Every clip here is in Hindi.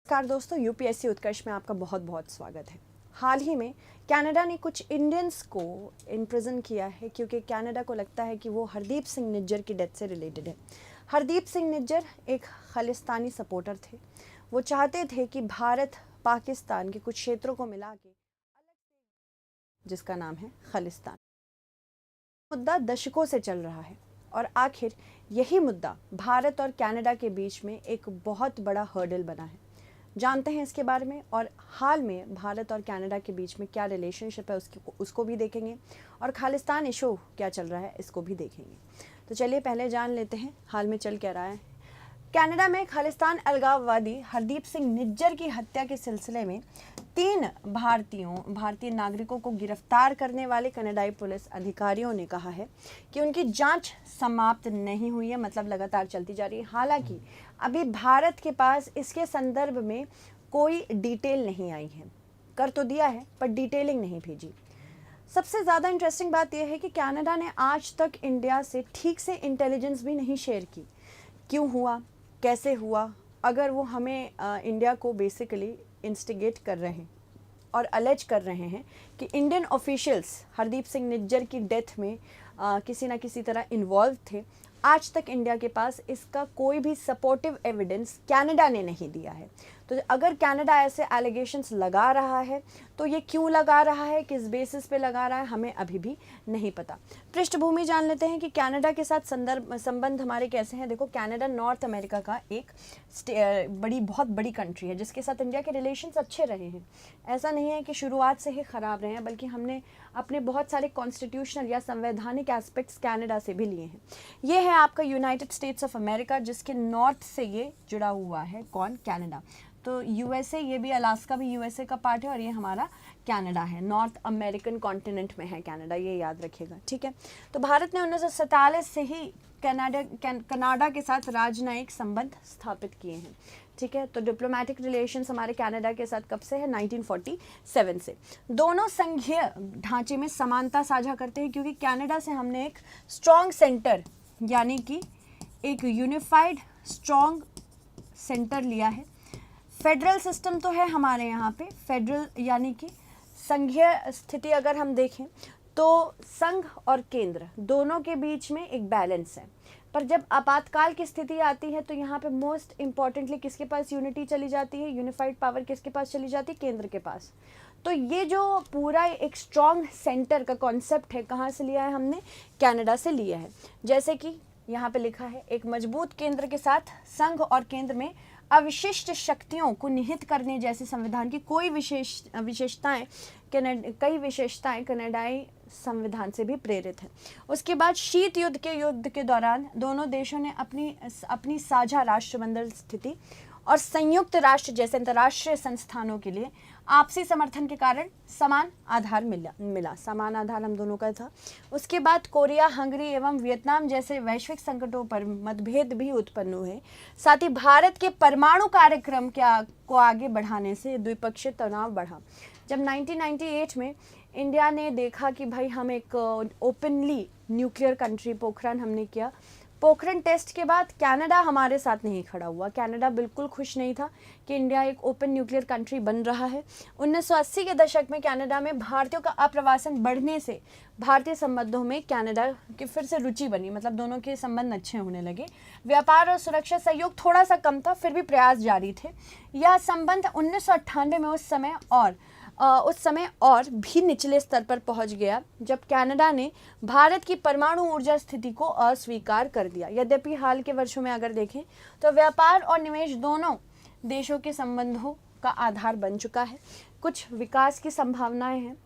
नमस्कार दोस्तों, यूपीएससी उत्कर्ष में आपका बहुत बहुत स्वागत है। हाल ही में कनाडा ने कुछ इंडियंस को इम्प्रिजन किया है क्योंकि कनाडा को लगता है कि वो हरदीप सिंह निज्जर की डेथ से रिलेटेड है। हरदीप सिंह निज्जर एक खालिस्तानी सपोर्टर थे। वो चाहते थे कि भारत पाकिस्तान के कुछ क्षेत्रों को मिला के जिसका नाम है खालिस्तान। मुद्दा दशकों से चल रहा है और आखिर यही मुद्दा भारत और कनाडा के बीच में एक बहुत बड़ा हर्डल बना है। जानते हैं इसके बारे में और हाल में भारत और कनाडा के बीच में क्या रिलेशनशिप है उसको भी देखेंगे और खालिस्तान इशू क्या चल रहा है इसको भी देखेंगे। तो चलिए पहले जान लेते हैं हाल में चल क्या रहा है। कनाडा में खालिस्तान अलगाववादी हरदीप सिंह निज्जर की हत्या के सिलसिले में 3 भारतीय नागरिकों को गिरफ्तार करने वाले कनाडाई पुलिस अधिकारियों ने कहा है कि उनकी जांच समाप्त नहीं हुई है, मतलब लगातार चलती जा रही है। हालांकि अभी भारत के पास इसके संदर्भ में कोई डिटेल नहीं आई है। कर तो दिया है पर डिटेलिंग नहीं भेजी। सबसे ज़्यादा इंटरेस्टिंग बात यह है कि कनाडा ने आज तक इंडिया से ठीक से इंटेलिजेंस भी नहीं शेयर की। क्यों हुआ, कैसे हुआ, अगर वो हमें इंडिया को बेसिकली इंस्टिगेट कर रहे हैं और अलेज कर रहे हैं कि इंडियन ऑफिशियल्स हरदीप सिंह निज्जर की डेथ में किसी ना किसी तरह इन्वॉल्व थे, आज तक इंडिया के पास इसका कोई भी सपोर्टिव एविडेंस कनाडा ने नहीं दिया है। तो अगर कनाडा ऐसे एलिगेशंस लगा रहा है तो ये क्यों लगा रहा है, किस बेसिस पे लगा रहा है, हमें अभी भी नहीं पता। पृष्ठभूमि जान लेते हैं कि कनाडा के साथ संबंध हमारे कैसे हैं। देखो, कनाडा नॉर्थ अमेरिका का एक बहुत बड़ी कंट्री है जिसके साथ इंडिया के रिलेशंस अच्छे रहे हैं। ऐसा नहीं है कि शुरुआत से ही ख़राब रहे हैं, बल्कि हमने अपने बहुत सारे कॉन्स्टिट्यूशनल या संवैधानिक एस्पेक्ट्स कनाडा से भी लिए हैं। ये है आपका यूनाइटेड स्टेट्स ऑफ अमेरिका, जिसके नॉर्थ से ये जुड़ा हुआ है। कौन? कनाडा। तो यूएसए, ये भी अलास्का भी यूएसए का पार्ट है और ये हमारा कनाडा है। नॉर्थ अमेरिकन कॉन्टिनेंट में है कनाडा, ये याद रखिएगा, ठीक है। तो भारत ने 1947 से ही कनाडा के साथ राजनयिक संबंध स्थापित किए हैं, ठीक है। तो डिप्लोमेटिक रिलेशंस हमारे कनाडा के साथ कब से है? 1947 से। दोनों संघीय ढांचे में समानता साझा करते हैं क्योंकि कनाडा से हमने एक स्ट्रॉन्ग सेंटर यानी कि एक यूनिफाइड स्ट्रॉन्ग सेंटर लिया है। फेडरल सिस्टम तो है हमारे यहाँ पे, फेडरल यानी कि संघीय स्थिति अगर हम देखें तो संघ और केंद्र दोनों के बीच में एक बैलेंस है। पर जब आपातकाल की स्थिति आती है तो यहाँ पे मोस्ट इम्पॉर्टेंटली किसके पास यूनिटी चली जाती है, यूनिफाइड पावर किसके पास चली जाती है? केंद्र के पास। तो ये जो पूरा एक स्ट्रॉन्ग सेंटर का कॉन्सेप्ट है, कहाँ से लिया है हमने? कनाडा से लिया है। जैसे कि यहाँ पे लिखा है, एक मजबूत केंद्र के साथ संघ और केंद्र में अविशिष्ट शक्तियों को निहित करने जैसे संविधान की कई विशेषताएं कनाडाई संविधान से भी प्रेरित हैं। उसके बाद शीत युद्ध के दौरान दोनों देशों ने अपनी साझा राष्ट्रमंडल स्थिति और संयुक्त राष्ट्र जैसे अंतर्राष्ट्रीय संस्थानों के लिए आपसी समर्थन के कारण समान आधार मिला। समान आधार हम दोनों का था। उसके बाद कोरिया, हंगरी एवं वियतनाम जैसे वैश्विक संकटों पर मतभेद भी उत्पन्न हुए। साथ ही भारत के परमाणु कार्यक्रम को आगे बढ़ाने से द्विपक्षीय तनाव बढ़ा। जब 1998 में इंडिया ने देखा कि भाई हम एक ओपनली न्यूक्लियर कंट्री, पोखरण हमने किया। पोखरण टेस्ट के बाद कनाडा हमारे साथ नहीं खड़ा हुआ। कनाडा बिल्कुल खुश नहीं था कि इंडिया एक ओपन न्यूक्लियर कंट्री बन रहा है। 1980 के दशक में कनाडा में भारतीयों का अप्रवासन बढ़ने से भारतीय संबंधों में कनाडा की फिर से रुचि बनी, मतलब दोनों के संबंध अच्छे होने लगे। व्यापार और सुरक्षा सहयोग थोड़ा सा कम था, फिर भी प्रयास जारी थे। यह संबंध 1998 में उस समय और भी निचले स्तर पर पहुंच गया जब कनाडा ने भारत की परमाणु ऊर्जा स्थिति को अस्वीकार कर दिया। यद्यपि हाल के वर्षों में अगर देखें तो व्यापार और निवेश दोनों देशों के संबंधों का आधार बन चुका है। कुछ विकास की संभावनाएं हैं।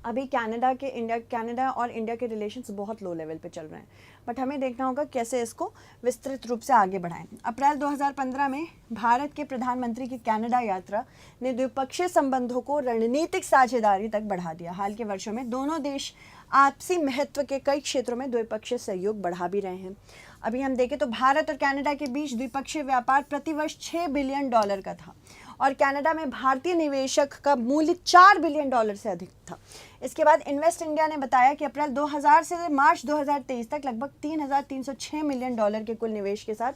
अभी कनाडा और इंडिया के रिलेशंस बहुत लो लेवल पे चल रहे हैं, बट हमें देखना होगा कैसे इसको विस्तृत रूप से आगे बढ़ाएं। अप्रैल 2015 में भारत के प्रधानमंत्री की कनाडा यात्रा ने द्विपक्षीय संबंधों को रणनीतिक साझेदारी तक बढ़ा दिया। हाल के वर्षों में दोनों देश आपसी महत्व के कई क्षेत्रों में द्विपक्षीय सहयोग बढ़ा भी रहे हैं। अभी हम देखें तो भारत और कनाडा के बीच द्विपक्षीय व्यापार प्रतिवर्ष $6 बिलियन का था और कनाडा में भारतीय निवेशक का मूल्य $4 बिलियन से अधिक था। इसके बाद इन्वेस्ट इंडिया ने बताया कि अप्रैल 2000 से मार्च 2023 तक लगभग $3,306 मिलियन के कुल निवेश के साथ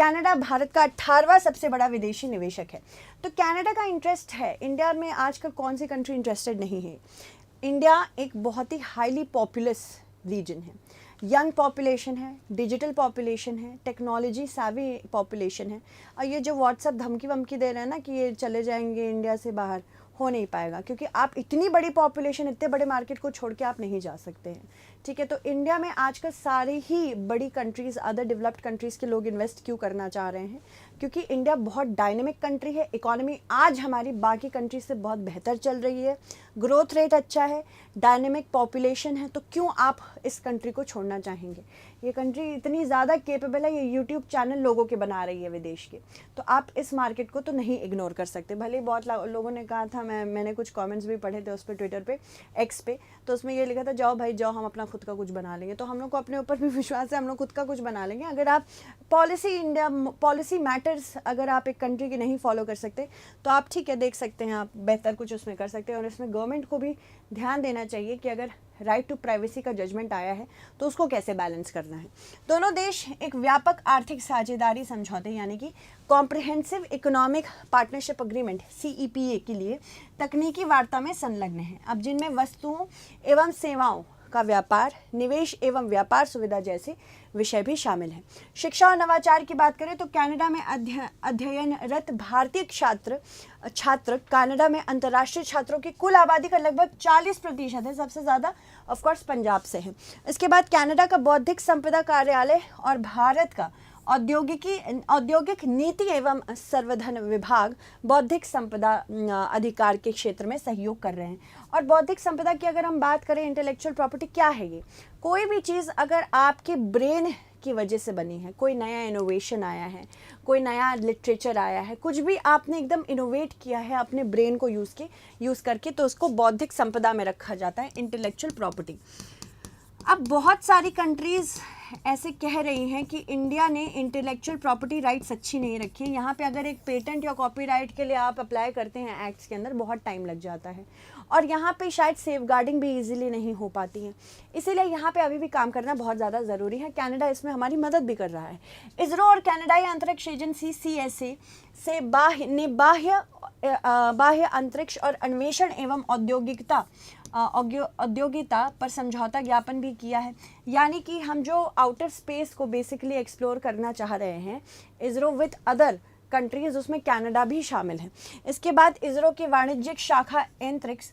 कनाडा भारत का 18वां सबसे बड़ा विदेशी निवेशक है। तो कनाडा का इंटरेस्ट है इंडिया में। आजकल कौन सी कंट्री इंटरेस्टेड नहीं है? इंडिया एक बहुत ही हाईली पॉपुलस रीजन है, यंग पॉपुलेशन है, डिजिटल पॉपुलेशन है, टेक्नोलॉजी savvy पॉपुलेशन है। और ये जो व्हाट्सएप धमकी वमकी दे रहे हैं ना कि ये चले जाएंगे इंडिया से बाहर, हो नहीं पाएगा, क्योंकि आप इतनी बड़ी पॉपुलेशन, इतने बड़े मार्केट को छोड़ के आप नहीं जा सकते हैं। ठीक है, तो इंडिया में आजकल सारी ही बड़ी कंट्रीज़, अदर डेवलप्ड कंट्रीज़ के लोग इन्वेस्ट क्यों करना चाह रहे हैं? क्योंकि इंडिया बहुत डायनेमिक कंट्री है, इकोनॉमी आज हमारी बाकी कंट्री से बहुत बेहतर चल रही है, ग्रोथ रेट अच्छा है, डायनेमिक पॉपुलेशन है, तो क्यों आप इस कंट्री को छोड़ना चाहेंगे? ये कंट्री इतनी ज़्यादा केपेबल है, ये यूट्यूब चैनल लोगों के बना रही है विदेश के, तो आप इस मार्केट को तो नहीं इग्नोर कर सकते। भले ही बहुत लोगों ने कहा था, मैंने कुछ कमेंट्स भी पढ़े थे उस पर, ट्विटर पे, एक्स पे, तो उसमें ये लिखा था जाओ भाई जाओ, हम अपना खुद का कुछ बना लेंगे। तो हम लोग को अपने ऊपर भी विश्वास है, हम लोग खुद का कुछ बना लेंगे। अगर आप पॉलिसी मैटर्स अगर आप एक कंट्री की नहीं फॉलो कर सकते तो आप ठीक है देख सकते हैं, आप बेहतर कुछ उसमें कर सकते हैं। और इसमें गवर्नमेंट को भी ध्यान देना चाहिए कि अगर राइट टू प्राइवेसी का जजमेंट आया है तो उसको कैसे बैलेंस करना है। दोनों देश एक व्यापक आर्थिक साझेदारी समझौते यानी कि comprehensive economic partnership agreement CEPA के लिए तकनीकी वार्ता में संलग्न हैं। अब जिनमें वस्तुओं एवं सेवाओं का व्यापार, निवेश एवं व्यापार सुविधा जैसे विषय भी शामिल हैं। शिक्षा और नवाचार की बात करें तो कनाडा में अध्ययनरत भारतीय छात्र कनाडा में अंतर्राष्ट्रीय छात्रों की कुल आबादी का लगभग 40% है। सबसे ज़्यादा ऑफकोर्स पंजाब से है। इसके बाद कनाडा का बौद्धिक संपदा कार्यालय और भारत का औद्योगिक नीति एवं संवर्धन विभाग बौद्धिक संपदा अधिकार के क्षेत्र में सहयोग कर रहे हैं। और बौद्धिक संपदा की अगर हम बात करें, इंटेलेक्चुअल प्रॉपर्टी क्या है? ये कोई भी चीज़ अगर आपके ब्रेन की वजह से बनी है, कोई नया इनोवेशन आया है, कोई नया लिटरेचर आया है, कुछ भी आपने एकदम इनोवेट किया है अपने ब्रेन को यूज़ करके, तो उसको बौद्धिक संपदा में रखा जाता है, इंटेलेक्चुअल प्रॉपर्टी। अब बहुत सारी कंट्रीज़ ऐसे कह रही हैं कि इंडिया ने इंटेलेक्चुअल प्रॉपर्टी राइट्स अच्छी नहीं रखी है। यहाँ पे अगर एक पेटेंट या कॉपीराइट के लिए आप अप्लाई करते हैं एक्ट्स के अंदर, बहुत टाइम लग जाता है और यहाँ पे शायद सेफ गार्डिंग भी इजीली नहीं हो पाती है। इसीलिए यहाँ पे अभी भी काम करना बहुत ज़्यादा ज़रूरी है। कनाडा इसमें हमारी मदद भी कर रहा है। इसरो और कनाडाई अंतरिक्ष एजेंसी CSA से बाह्य अंतरिक्ष और अन्वेषण एवं औद्योगिकता पर समझौता ज्ञापन भी किया है। यानी कि हम जो आउटर स्पेस को बेसिकली एक्सप्लोर करना चाह रहे हैं, इसरो विद अदर कंट्रीज, उसमें कनाडा भी शामिल है। इसके बाद इसरो की वाणिज्यिक शाखा एंट्रिक्स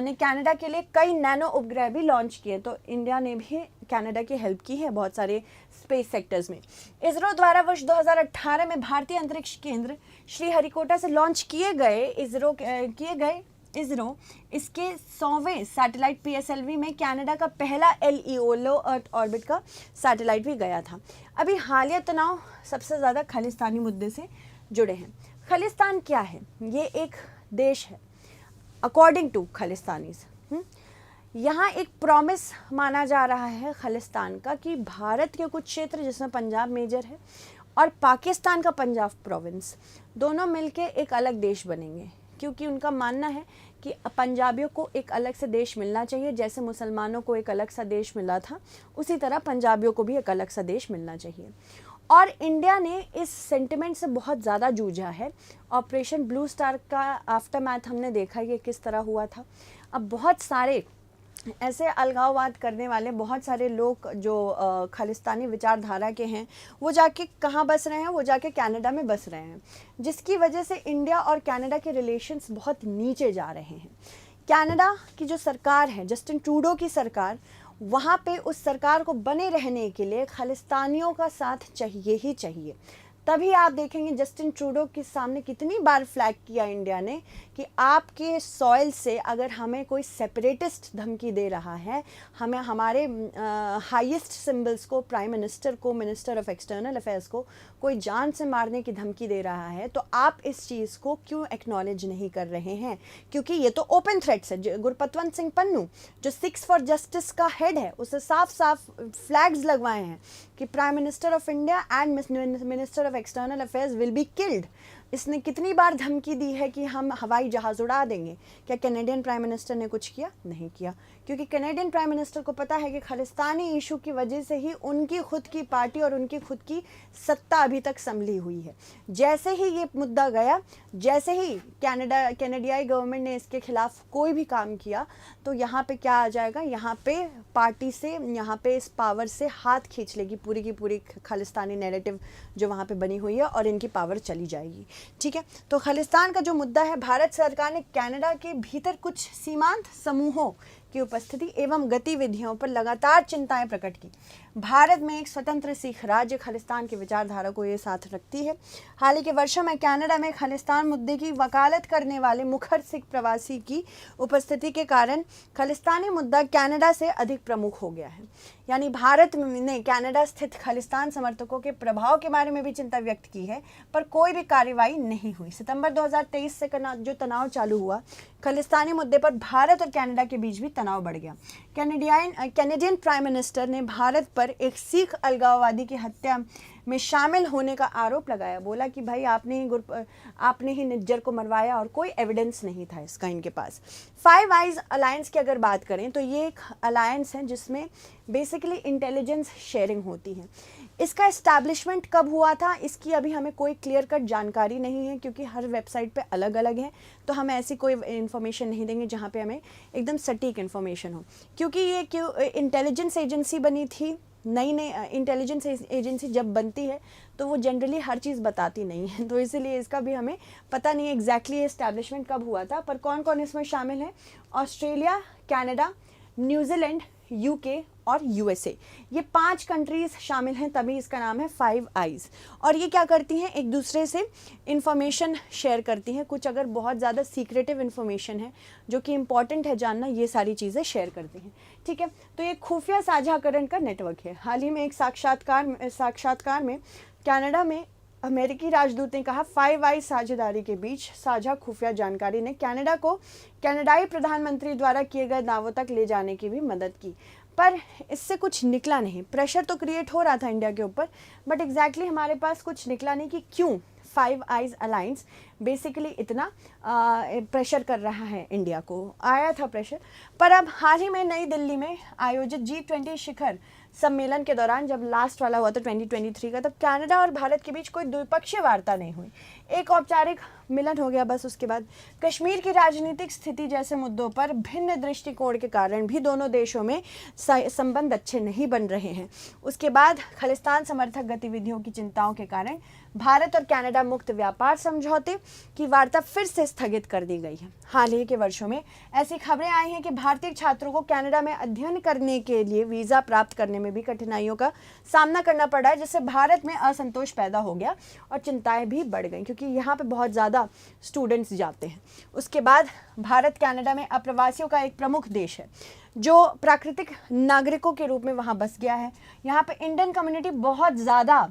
ने कनाडा के लिए कई नैनो उपग्रह भी लॉन्च किए, तो इंडिया ने भी कनाडा की हेल्प की है बहुत सारे स्पेस सेक्टर्स में। इसरो द्वारा वर्ष 2018 में भारतीय अंतरिक्ष केंद्र श्रीहरिकोटा से लॉन्च किए गए इसरो इसके 100वें सैटेलाइट PSLV में कनाडा का पहला LEO लो अर्थ ऑर्बिट का सैटेलाइट भी गया था। अभी हालिया तनाव सबसे ज़्यादा खालिस्तानी मुद्दे से जुड़े हैं। खालिस्तान क्या है? ये एक देश है अकॉर्डिंग टू खालिस्तानीज। यहाँ एक प्रॉमिस माना जा रहा है खालिस्तान का कि भारत के कुछ क्षेत्र जिसमें पंजाब मेजर है और पाकिस्तान का पंजाब प्रोविंस, दोनों मिलके एक अलग देश बनेंगे, क्योंकि उनका मानना है कि पंजाबियों को एक अलग से देश मिलना चाहिए। जैसे मुसलमानों को एक अलग सा देश मिला था, उसी तरह पंजाबियों को भी एक अलग सा देश मिलना चाहिए। और इंडिया ने इस सेंटिमेंट से बहुत ज़्यादा जूझा है। ऑपरेशन ब्लू स्टार का आफ्टरमैथ हमने देखा ये किस तरह हुआ था। अब बहुत सारे ऐसे अलगाववाद करने वाले बहुत सारे लोग जो खालिस्तानी विचारधारा के हैं, वो जाके कहाँ बस रहे हैं? वो जाके कनाडा में बस रहे हैं, जिसकी वजह से इंडिया और कनाडा के रिलेशंस बहुत नीचे जा रहे हैं। कनाडा की जो सरकार है, जस्टिन ट्रूडो की सरकार, वहाँ पे उस सरकार को बने रहने के लिए खालिस्तानियों का साथ चाहिए ही चाहिए। तभी आप देखेंगे जस्टिन ट्रूडो के सामने कितनी बार फ्लैग किया इंडिया ने कि आपके सॉइल से अगर हमें कोई सेपरेटिस्ट धमकी दे रहा है, हमें हमारे हाईएस्ट सिंबल्स को, प्राइम मिनिस्टर को, मिनिस्टर ऑफ एक्सटर्नल अफेयर्स को कोई जान से मारने की धमकी दे रहा है, तो आप इस चीज़ को क्यों एक्नॉलेज नहीं कर रहे हैं? क्योंकि ये तो ओपन थ्रेट्स है। गुरपतवंत सिंह पन्नू जो 6 फॉर जस्टिस का हेड है, उसे साफ साफ फ्लैग्स लगवाए हैं कि prime minister of India and minister of external affairs will be killed. इसने कितनी बार धमकी दी है कि हम हवाई जहाज़ उड़ा देंगे। क्या कैनेडियन प्राइम मिनिस्टर ने कुछ किया? नहीं किया, क्योंकि कैनेडियन प्राइम मिनिस्टर को पता है कि खालिस्तानी इशू की वजह से ही उनकी खुद की पार्टी और उनकी खुद की सत्ता अभी तक संभली हुई है। जैसे ही ये मुद्दा गया, जैसे ही कैनेडियाई गवर्नमेंट ने इसके खिलाफ कोई भी काम किया, तो यहाँ पे क्या आ जाएगा, यहाँ पे पार्टी से, यहाँ पे इस पावर से हाथ खींच लेगी पूरी की पूरी खालिस्तानी नैरेटिव जो वहाँ पे बनी हुई है, और इनकी पावर चली जाएगी। ठीक है, तो खालिस्तान का जो मुद्दा है, भारत सरकार ने कनाडा के भीतर कुछ सीमांत समूहों की उपस्थिति एवं गतिविधियों पर लगातार चिंताएं प्रकट की। भारत में एक स्वतंत्र सिख राज्य खालिस्तान की विचारधारा को ये साथ रखती है। हाल ही के वर्षों में कनाडा में खालिस्तान मुद्दे की वकालत करने वाले मुखर सिख प्रवासी की उपस्थिति के कारण खालिस्तानी मुद्दा कनाडा से अधिक प्रमुख हो गया है। यानी भारत ने कनाडा स्थित खालिस्तान समर्थकों के प्रभाव के बारे में भी चिंता व्यक्त की है, पर कोई भी कार्रवाई नहीं हुई। सितंबर 2023 से जो तनाव चालू हुआ, खालिस्तानी मुद्दे पर भारत और कनाडा के बीच भी तनाव बढ़ गया। कैनेडियन प्राइम मिनिस्टर ने भारत पर एक सिख अलगाववादी की हत्या में शामिल होने का आरोप लगाया। बोला कि भाई आपने ही निज्जर को मरवाया और कोई एविडेंस नहीं था इसका इनके पास। फाइव आइज अलायंस की अगर बात करें तो ये एक अलायंस है जिसमें बेसिकली इंटेलिजेंस शेयरिंग होती है। इसका इस्टेब्लिशमेंट कब हुआ था, इसकी अभी हमें कोई क्लियर कट जानकारी नहीं है, क्योंकि हर वेबसाइट पे अलग अलग है, तो हम ऐसी कोई इन्फॉर्मेशन नहीं देंगे जहाँ पे हमें एकदम सटीक इन्फॉर्मेशन हो। क्योंकि ये इंटेलिजेंस एजेंसी बनी थी, नई इंटेलिजेंस एजेंसी जब बनती है तो वो जनरली हर चीज़ बताती नहीं है, तो इसीलिए इसका भी हमें पता नहीं है एग्जैक्टली इस्टेब्लिशमेंट कब हुआ था। पर कौन कौन इसमें शामिल है, ऑस्ट्रेलिया, कनाडा, न्यूजीलैंड, यूके और यूएसए, ये 5 कंट्रीज शामिल हैं, तभी इसका नाम है फाइव आइज। और ये क्या करती हैं, एक दूसरे से इंफॉर्मेशन शेयर करती हैं। कुछ अगर बहुत ज़्यादा सीक्रेटिव इन्फॉर्मेशन है जो कि इम्पॉर्टेंट है जानना, ये सारी चीज़ें शेयर करती हैं। ठीक है, तो ये खुफिया साझाकरण का नेटवर्क है। हाल ही में एक साक्षात्कार में कनाडा में अमेरिकी राजदूत ने कहा, फाइव आइज साझेदारी के बीच साझा खुफिया जानकारी ने कनाडा को कनाडाई प्रधानमंत्री द्वारा किए गए दावों तक ले जाने की भी मदद की। पर इससे कुछ निकला नहीं। प्रेशर तो क्रिएट हो रहा था इंडिया के ऊपर, बट एग्जैक्टली हमारे पास कुछ निकला नहीं कि क्यों फाइव आइज अलायंस बेसिकली इतना प्रेशर कर रहा है इंडिया को। आया था प्रेशर, पर अब हाल ही में नई दिल्ली में आयोजित G20 शिखर सम्मेलन के दौरान, जब लास्ट वाला हुआ था 2023 का, तब कनाडा और भारत के बीच कोई द्विपक्षीय वार्ता नहीं हुई, एक औपचारिक मिलन हो गया बस। उसके बाद कश्मीर की राजनीतिक स्थिति जैसे मुद्दों पर भिन्न दृष्टिकोण के कारण भी दोनों देशों में संबंध अच्छे नहीं बन रहे हैं। उसके बाद खालिस्तान समर्थक गतिविधियों की चिंताओं के कारण भारत और कनाडा मुक्त व्यापार समझौते की वार्ता फिर से स्थगित कर दी गई है। हाल ही के वर्षों में ऐसी खबरें आई हैं कि भारतीय छात्रों को कनाडा में अध्ययन करने के लिए वीज़ा प्राप्त करने में भी कठिनाइयों का सामना करना पड़ा है, जिससे भारत में असंतोष पैदा हो गया और चिंताएं भी बढ़ गई, क्योंकि यहाँ पे बहुत ज़्यादा स्टूडेंट्स जाते हैं। उसके बाद भारत कनाडा में अप्रवासियों का एक प्रमुख देश है जो प्राकृतिक नागरिकों के रूप में वहाँ बस गया है। यहाँ पे इंडियन कम्युनिटी बहुत ज़्यादा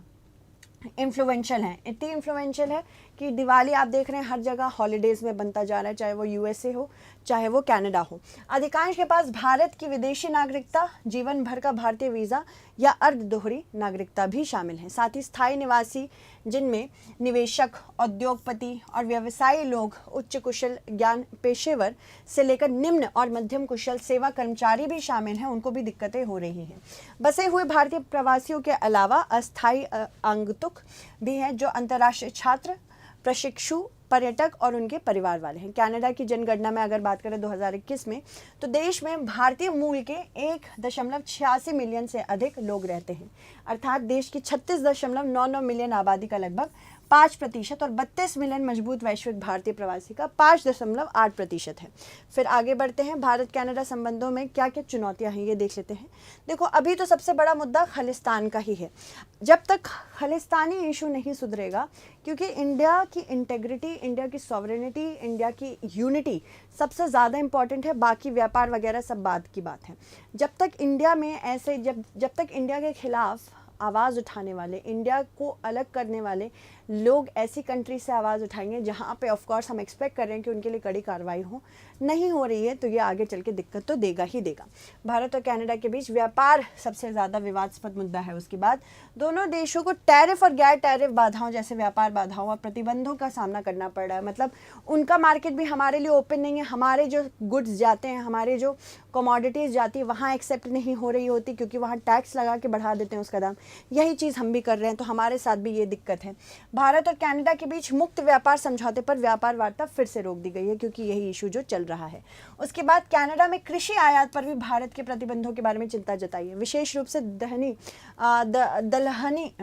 इन्फ्लुएंशियल है, इतनी इन्फ्लुएंशियल है कि दिवाली आप देख रहे हैं हर जगह हॉलीडेज़ में बनता जा रहा है, चाहे वो यूएसए हो चाहे वो कनाडा हो। अधिकांश के पास भारत की विदेशी नागरिकता, जीवन भर का भारतीय वीज़ा या अर्ध दोहरी नागरिकता भी शामिल है। साथ ही स्थायी निवासी, जिनमें निवेशक, उद्योगपति और व्यवसायी लोग, उच्च कुशल ज्ञान पेशेवर से लेकर निम्न और मध्यम कुशल सेवा कर्मचारी भी शामिल हैं, उनको भी दिक्कतें हो रही हैं। बसे हुए भारतीय प्रवासियों के अलावा अस्थायी आगंतुक भी हैं, जो अंतर्राष्ट्रीय छात्र, प्रशिक्षु, पर्यटक और उनके परिवार वाले हैं। कनाडा की जनगणना में अगर बात करें 2021 में, तो देश में भारतीय मूल के 1.86 मिलियन से अधिक लोग रहते हैं, अर्थात देश की 36.99 मिलियन आबादी का लगभग 5% और 32 मिलियन मजबूत वैश्विक भारतीय प्रवासी का 5.8% है। फिर आगे बढ़ते हैं, भारत कनाडा संबंधों में क्या क्या चुनौतियां हैं ये देख लेते हैं। देखो, अभी तो सबसे बड़ा मुद्दा खालिस्तान का ही है। जब तक खालिस्तानी इशू नहीं सुधरेगा, क्योंकि इंडिया की इंटेग्रिटी, इंडिया की सॉवरेनिटी, इंडिया की यूनिटी सबसे ज़्यादा इंपॉर्टेंट है, बाकी व्यापार वगैरह सब बात की बात है। जब तक इंडिया में ऐसे जब तक इंडिया के खिलाफ आवाज़ उठाने वाले, इंडिया को अलग करने वाले लोग ऐसी कंट्री से आवाज़ उठाएंगे जहाँ पे ऑफ कोर्स हम एक्सपेक्ट कर रहे हैं कि उनके लिए कड़ी कार्रवाई हो, नहीं हो रही है, तो ये आगे चल के दिक्कत तो देगा ही देगा। भारत और कनाडा के बीच व्यापार सबसे ज़्यादा विवादास्पद मुद्दा है। उसके बाद दोनों देशों को टैरिफ और गैर टैरिफ बाधाओं जैसे व्यापार बाधाओं और प्रतिबंधों का सामना करना पड़ रहा है। मतलब उनका मार्केट भी हमारे लिए ओपन नहीं है, हमारे जो गुड्स जाते हैं, हमारे जो कमोडिटीज़ जाती है वहाँ एक्सेप्ट नहीं हो रही होती, क्योंकि वहाँ टैक्स लगा के बढ़ा देते हैं उसका दाम। यही चीज़ हम भी कर रहे हैं, तो हमारे साथ भी ये दिक्कत है। भारत और कनाडा के बीच मुक्त व्यापार समझौते पर व्यापार वार्ता फिर से रोक दी गई है, क्योंकि यही इशू जो चल रहा है। उसके बाद कनाडा में कृषि आयात पर भी भारत के प्रतिबंधों के बारे में चिंता जताई है। विशेष रूप से दलहनी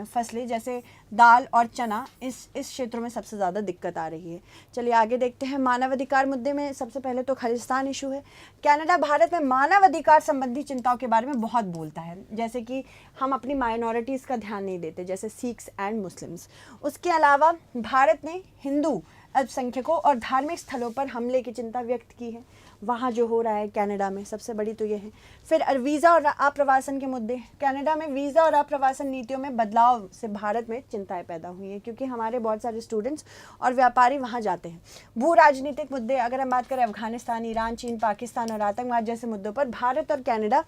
फसलें जैसे दाल और चना, इस क्षेत्रों में सबसे ज़्यादा दिक्कत आ रही है। चलिए आगे देखते हैं। मानवाधिकार मुद्दे में सबसे पहले तो खालिस्तान इशू है। कनाडा भारत में मानवाधिकार संबंधी चिंताओं के बारे में बहुत बोलता है, जैसे कि हम अपनी माइनॉरिटीज़ का ध्यान नहीं देते, जैसे सिख्स एंड मुस्लिम्स। उसके अलावा भारत ने हिंदू अल्पसंख्यकों और धार्मिक स्थलों पर हमले की चिंता व्यक्त की है, वहाँ जो हो रहा है कनाडा में, सबसे बड़ी तो ये है। फिर वीज़ा और आप्रवासन के मुद्दे। कनाडा में वीज़ा और आप्रवासन नीतियों में बदलाव से भारत में चिंताएं पैदा हुई हैं, क्योंकि हमारे बहुत सारे स्टूडेंट्स और व्यापारी वहाँ जाते हैं। भू राजनीतिक मुद्दे, अगर हम बात करें अफगानिस्तान, ईरान, चीन, पाकिस्तान और आतंकवाद जैसे मुद्दों पर भारत और कनाडा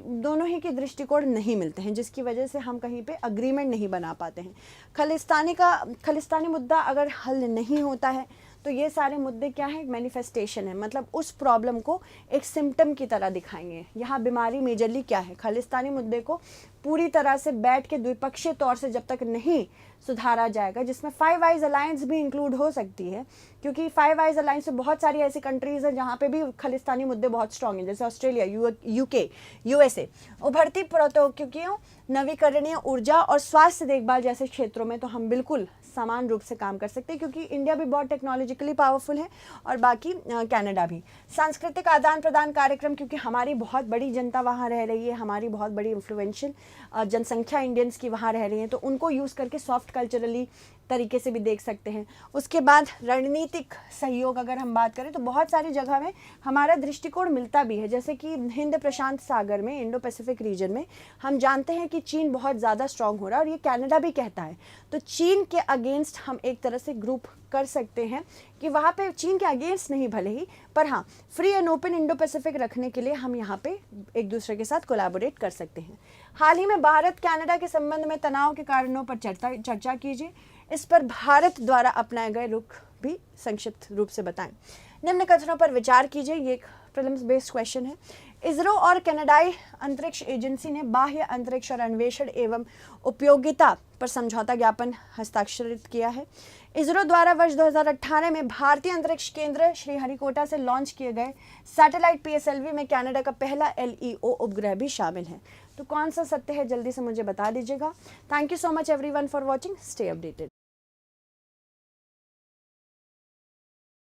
दोनों ही के दृष्टिकोण नहीं मिलते हैं, जिसकी वजह से हम कहीं पर अग्रीमेंट नहीं बना पाते हैं। खालिस्तानी मुद्दा अगर हल नहीं होता है तो ये सारे मुद्दे क्या है, मैनिफेस्टेशन है, मतलब उस प्रॉब्लम को एक सिम्टम की तरह दिखाएंगे। यहाँ बीमारी मेजरली क्या है, खालिस्तानी मुद्दे को पूरी तरह से बैठ के द्विपक्षीय तौर से जब तक नहीं सुधारा जाएगा, जिसमें फाइव आइज अलायंस भी इंक्लूड हो सकती है, क्योंकि फाइव आइज अलायंस में बहुत सारी ऐसी कंट्रीज़ हैं जहाँ पे भी खालिस्तानी मुद्दे बहुत स्ट्रॉन्ग हैं, जैसे ऑस्ट्रेलिया, यूके, यूएसए। उभरती प्रौद्योगिकियों, नवीकरणीय ऊर्जा और स्वास्थ्य देखभाल जैसे क्षेत्रों में तो हम बिल्कुल समान रूप से काम कर सकते हैं, क्योंकि इंडिया भी बहुत टेक्नोलॉजिकली पावरफुल है और बाकी कनाडा भी। सांस्कृतिक आदान प्रदान कार्यक्रम, क्योंकि हमारी बहुत बड़ी जनता वहाँ रह रही है, हमारी बहुत बड़ी इन्फ्लुएंशियल जनसंख्या इंडियंस की वहाँ रह रही है, तो उनको यूज़ करके सॉफ्ट कल्चरली तरीके से भी देख सकते हैं। उसके बाद रणनीतिक सहयोग, अगर हम बात करें तो बहुत सारी जगह में हमारा दृष्टिकोण मिलता भी है, जैसे कि हिंद प्रशांत सागर में, इंडो पैसिफिक रीजन में हम जानते हैं कि चीन बहुत ज़्यादा स्ट्रांग हो रहा है, और ये कनाडा भी कहता है। तो चीन के अगेंस्ट हम एक तरह से ग्रुप कर सकते हैं कि वहाँ पे चीन के अगेंस्ट नहीं भले ही, पर हाँ free and open Indo Pacific रखने के लिए हम यहाँ पे एक दूसरे के साथ कोलैबोरेट कर सकते हैं। हाल ही में भारत कनाडा के संबंध में तनाव के कारणों पर चर्चा कीजिए। इस पर भारत द्वारा अपनाए गए रुख भी संक्षिप्त रूप से बताएं। निम्न कथनों पर विचार कीजिए। ये एक प्रीलिम्स बेस्ड क्वेश्चन है। इसरो और कनाडाई अंतरिक्ष एजेंसी ने बाह्य अंतरिक्ष और अन्वेषण एवं उपयोगिता पर समझौता ज्ञापन हस्ताक्षरित किया है। इसरो द्वारा वर्ष 2018 में भारतीय अंतरिक्ष केंद्र श्रीहरिकोटा से लॉन्च किए गए सैटेलाइट PSLV में कनाडा का पहला LEO उपग्रह भी शामिल है। तो कौन सा सत्य है, जल्दी से मुझे बता दीजिएगा। Thank you so much everyone for watching. Stay updated.